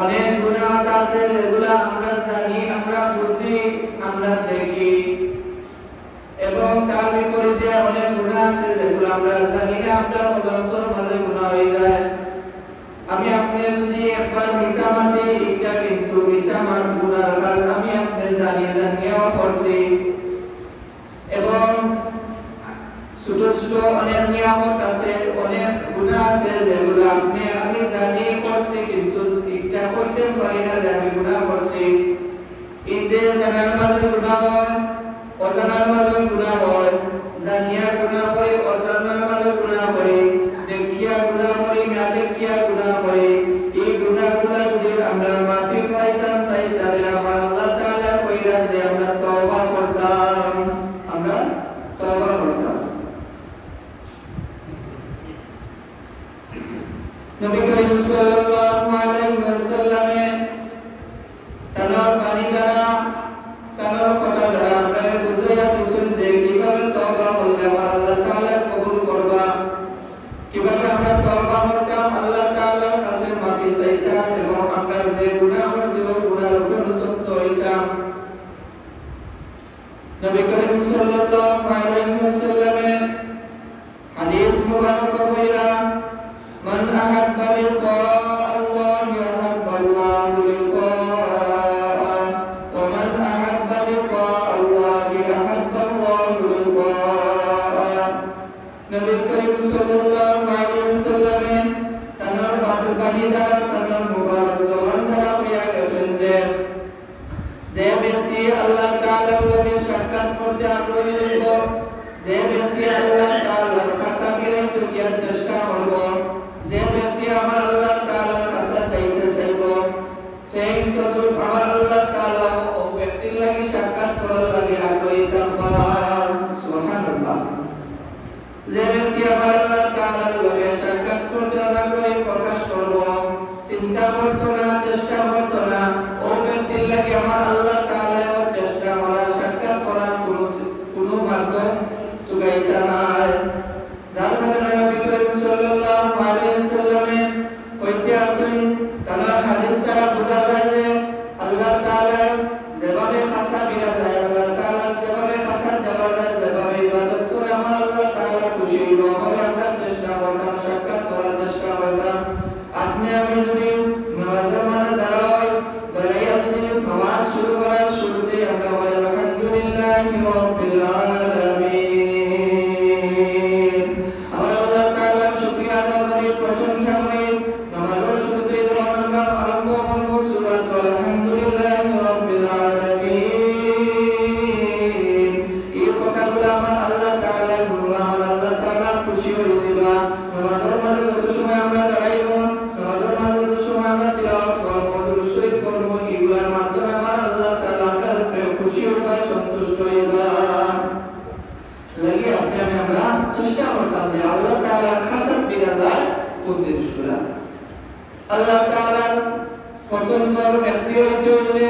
অনেক গুনাহ আছে যেগুলো আমরা জানি, আমরা বুঝি, আমরা দেখি, এবং তার বিপরীতে অনেক গুনাহ আছে যেগুলো আমরা জানি না, আমরা অজান্তের মাঝে গুনাহ হয়ে যায়। আমি আপনি যদি একবার মিছা মাটি এটা কিন্তু মিছা মাট গুনার কাজ আমি আপনি জানিও করছি, এবং ছোট ছোট অনেক নিয়ামত আছে, অনেক গুনাহ আছে যেগুলো আপনি আমি জানি করছি কিন্তু এটা করতে পারি না যে আমি গুনাহ করছি। এই যে জানার মাঝে গুনাহ হয়, অজানার মাঝে গুনাহ হয়, জানিয়া গুনাহ করি, অজানার মাঝে গুনাহ করি, দেখিয়া গুনাহ করি, না দেখিয়া গুনাহ করি। এই গুনাহগুলো যদি আমরা মাফি পাইতাম চাই তাহলে আমার আল্লাহ তাআলা কইরা যে আমরা তওবা করতাম, আমরা তওবা করতাম। নবী করিম সাল্লাল্লাহু আলাইহি ওয়াসাল্লামের তার বাণী দ্বারা তার কথা দ্বারা আমরা বুঝাইয়া দিয়েছেন যে কিভাবে তওবা করলে আমার আল্লাহ তাআলা কবুল করবা, কিভাবে আমরা তওবা করতাম, আল্লাহ তাআলার কাছে মাফি চাইতাম, এবং আমরা যে গুনাহ করছি ওই গুনাহের উপর অনুতপ্ত হইতাম। নবী করিম সাল্লাল্লাহু আলাইহি ওয়াসাল্লামের হাদিস মুবারক বইরা মান আহাব্বা লিকা আল্লাহি আহাব্বা আল্লাহু লিকাআহ ওয়া মান আহাব্বা লিকা আল্লাহি আহাব্বা আল্লাহু লিকাআহ। নবী করিম সাল্লাল্লাহু আলাইহি ওয়াসাল্লামের তার বাণী দ্বারা তার মুবারক জবান দ্বারা হইয়া গেছেন যে ব্যক্তি আল্লাহ তাআলার লগে সাক্ষাৎ করতে আগ্রহী হইব, যে ব্যক্তি আল্লাহ তাআলার কাছে গিয়ে গিয়ার চেষ্টা করব, যে ব্যক্তি আমার আল্লাহ তাআলার কাছে যাইতে চাইব, সেই তদ্রূপ আমার আল্লাহ তাআলা ও ব্যক্তির লাগি সাক্ষাৎ করার লাগি আগ্রহী থাকবেন। সুবহানাল্লাহ। যে ব্যক্তি আমার আল্লাহ তাআলার লগে সাক্ষাৎ করতে আগ্রহী প্রকাশ করব, চিন্তা করতো না, চেষ্টা করতো না, ও ব্যক্তির লাগি আমার আল্লাহ তাআলা চেষ্টা করা, সাক্ষাৎ করার কোনো মাধ্যম তুগাইতা নাই। যার কারণে নবী করিম সাল্লাল্লাহু আলাইহি ওয়াসাল্লামের হইতে আসেন তার হাদিস দ্বারা বোঝা যায় যে আল্লাহ তাআলা যেভাবে কাছে বিরা যায়, আল্লাহ তাআলা যেভাবে কাছে যাওয়া যায়, যেভাবে ইবাদত করে আমার আল্লাহ তাআলা খুশি হবে, আমরা চেষ্টা করতাম, সাক্ষাৎ করার চেষ্টা করতাম। আপনি আমি যদি নামাজের মাঝে দাঁড়াই, দাঁড়াইয়া যদি নামাজ শুরু করার শুরুতে আমরা বলি আলহামদুলিল্লাহি রাব্বিল আলামিন, আমরা আল্লাহ তাআলার শুকরিয়া আদায় করি, প্রশংসা করি। নামাজের শুরুতে যখন আমরা আরম্ভ করব সূরা আলহামদুলিল্লাহি রাব্বিল আলামিন, এই কথাগুলো আমার আল্লাহ তাআলা বলবা, আমার আল্লাহ তাআলা খুশি হয়ে দিবা। নামাজের মাঝে যত সময় আমরা দাঁড়াইব, নামাজের মাঝে যত সময় আমরা তিলাওয়াত করব, দুরূদ শরীফ করব, এগুলোর মাধ্যমে আমার আল্লাহ তাআলা আপনার প্রেম খুশি হইবা, সন্তুষ্ট হইবা। লাগে আপনি আমরা চেষ্টা করতাম যে আল্লাহ তাআলার হাসান বিরাল্লাহ ফুদিশ করা, আল্লাহ তাআলার পছন্দের ব্যক্তি হইতে হইলে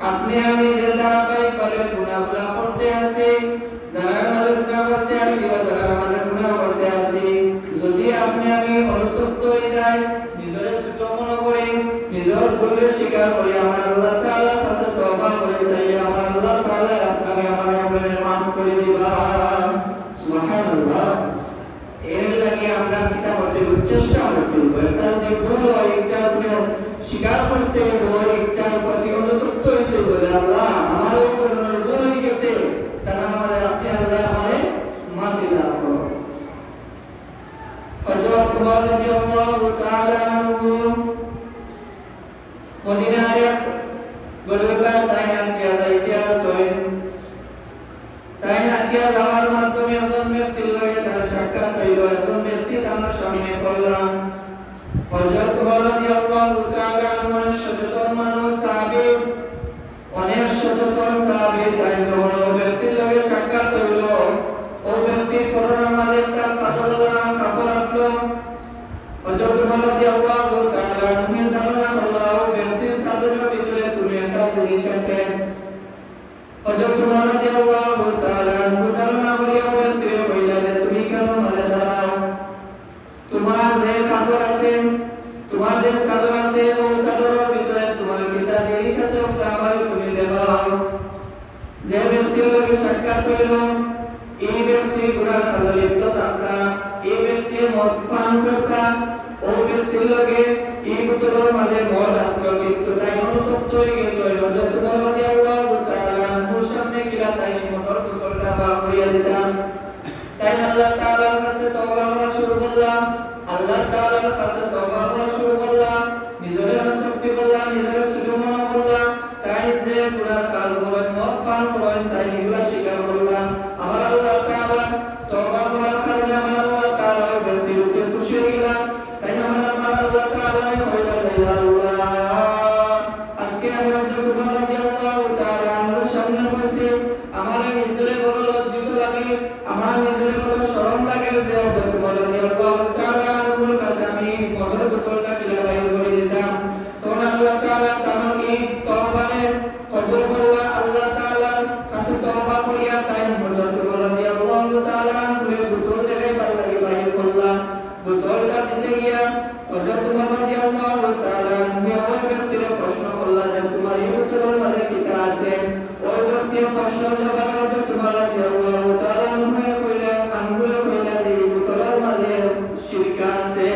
আপনি আমি যে ধারাবাহিকভাবে গুনাহগুলো করতে আছি, যারা মাঝে গুনাহ করতে আছি বা যারা মাঝে গুনাহ করতে আছি, যদি আপনি আমি অনুতপ্ত হয়ে যাই, নিজের ছোট মনে করি, নিজের ভুলের স্বীকার করি, আমার আল্লাহ তাআলার কাছে তওবা করি, তাই আমার আল্লাহ তাআলা আপনাকে আমার আমলের মাফ করে দিবা। সুবহানাল্লাহ। এর লাগি আমরা কিতা করতে হবে, চেষ্টা করতে হবে। একটা যে ভুল হয় এটা আপনি স্বীকার করতে হবে, একটার প্রতি অনুতপ্ত হইতে হবে, আল্লাহ আমার ওই ধরনের ভুল হয়ে গেছে, সালাম আলাইহি আপনি আল্লাহ আমারে মাফি দান করুন। হযরত উমর রাদিয়াল্লাহু তাআলা আনহু মদিনায় গরিবা তাইনাত কিয়া যাইতে আসেন, তাইনাত কিয়া যাওয়ার মাধ্যমে একজন ব্যক্তির লগে তার সাক্ষাৎ হইল, একজন ব্যক্তি তার সামনে পড়লাম। হযরত উমর রাদিয়াল্লাহু তাআলা আনহু সচেতন মানুষ, সাহাবী, অনেক সচেতন সাহাবী, তাই যখন ওই ব্যক্তির লগে সাক্ষাৎ হইল, ওই ব্যক্তির পরনের মাঝে একটা চাদর কাপড় আসলো। হযরত উমর রাদিয়াল্লাহু তাআলা আনহু ধারণা করল ওই ব্যক্তির চাদরের ভিতরে কোনো একটা জিনিস আছে। হযরত উমর রাদিয়াল্লাহু তাআলা আনহু ধারণা করিয়া ওই ব্যক্তিকে কইলেন যে তুমি কেন মাঝে দাঁড়াও, তোমার যে চাদর আছে, তোমার যে চাদর আছে ওই চাদরের লগে সাক্ষাৎ হইল এই ব্যক্তি গুনার কাজে লিপ্ত থাকতা এই ব্যক্তি মদ পান করতা ও ব্যক্তির লগে এই বোতলের মাঝে মদ আসলো কিন্তু তাই অনুতপ্ত হয়ে গেছে হযরত তোমার রাদিয়াল্লাহু তাআলা মুর সামনে কিলা তাই মদর বোতলটা বার করিয়া দিতাম তাই আল্লাহ তাআলার কাছে তওবা করা শুরু করলাম আল্লাহ তাআলার কাছে তওবা করা শুরু করলাম নিজের অনুতপ্তি করলাম নিজের সুজমনা করলাম তাই যে গুনার কাজ করেন মদ পান করেন তাই এগুলা স্বীকার করলাম আমার আল্লাহ তাআলা তওবা করার কারণে আমার আল্লাহ তাআলা ব্যক্তির উপরে খুশি হয়ে গেলেন তাই আমার আল্লাহ তাআলা কইলেন ইয়া আল্লাহ আজকে আমি তোমার রাদিয়াল্লাহু তাআলা আমার সামনে বসে আমার নিজের বড় লজ্জিত লাগে আমার নিজের বড় শরম লাগে যে তোমার রাদিয়াল্লাহু তাআলা আমার কাছে আমি মদের বোতলটা কিলা বাইর করে দিতাম তখন আল্লাহ তাআলা আমাকে তওবারে কবুল করলা আল্লাহ তাআলার কাছে তওবা করিয়া তাই হযরত তোমার রাদিয়াল্লাহু তাআলা বলে বোতল থেকে বাইর করলা বোতলটা দিতে গিয়া হযরত তোমার রাদিয়াল্লাহু তাআলা ওই ব্যক্তির প্রশ্ন করলা যে তোমার এই বোতলের মধ্যে কি আছে ওই ব্যক্তির প্রশ্ন জবাব হযরত তোমার রাদিয়াল্লাহু তাআলা কইলেন এই বোতলের মধ্যে শিরক আছে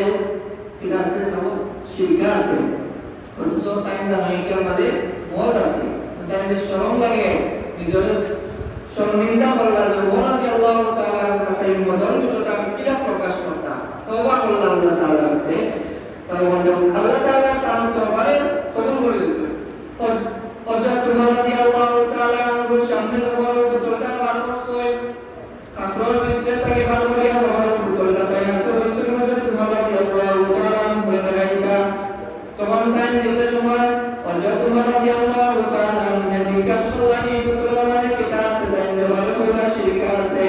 কি আছে সব শিরক আছে অথচ টাইম জানাইকার মধ্যে মদ আছে তাই শরম লাগে নিজের শর্মিন্দা করলা যে ওমর রাদিয়াল্লাহু তাআলার কাছে এই মদর ভিডিওটা আমি কিলা প্রকাশ করতাম তওবা করলাম আল্লাহ তাআলার কাছে আল্লাহ তাআলা তার তওবারে কবুল করে দিয়েছে হযরত ওমর রাদিয়াল্লাহু তাআলা ওর সামনে বড় বোতলটা বার করছে কাফরর ভিতরে থেকে বার করিয়া বড় বোতলটা তাই হাতে রইছে হযরত ওমর রাদিয়াল্লাহু তাআলা বলে দেখাইতা তখন তাই দিতে সময় হযরত ওমর রাদিয়াল্লাহু তাআলা জিজ্ঞাসা করলেন এই বোতলের মধ্যে কি আছে তাই জবাব কইলা শিরক আছে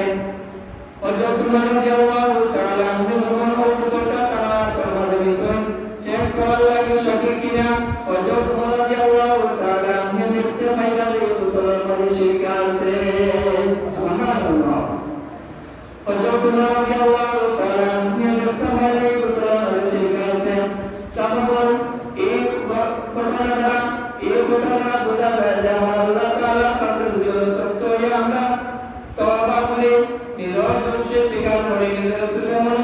হযরত ওমর রাদিয়াল্লাহু তাআলা যখন ওই বোতলটা তারা তার মধ্যে মিশন চেক করার লাগে সঠিক কিনা হযরত ওমর রাদিয়াল্লাহু তাআলা দেখতে পাইলা যে বোতলের মধ্যে শিরক আছে সুবহানাল্লাহ হযরত ওমর রাদিয়াল্লাহু তাআলা দেখতে পাইলা এই বোতলের মধ্যে শিরক আছে সাহাবা এই ঘটনা দ্বারা বোঝা যায় যে আমার আল্লাহ তাআলার কাছে যদি অনুতপ্ত হয়ে আমরা তওবা করে নিজের দোষে স্বীকার করে নিজের সুজমনা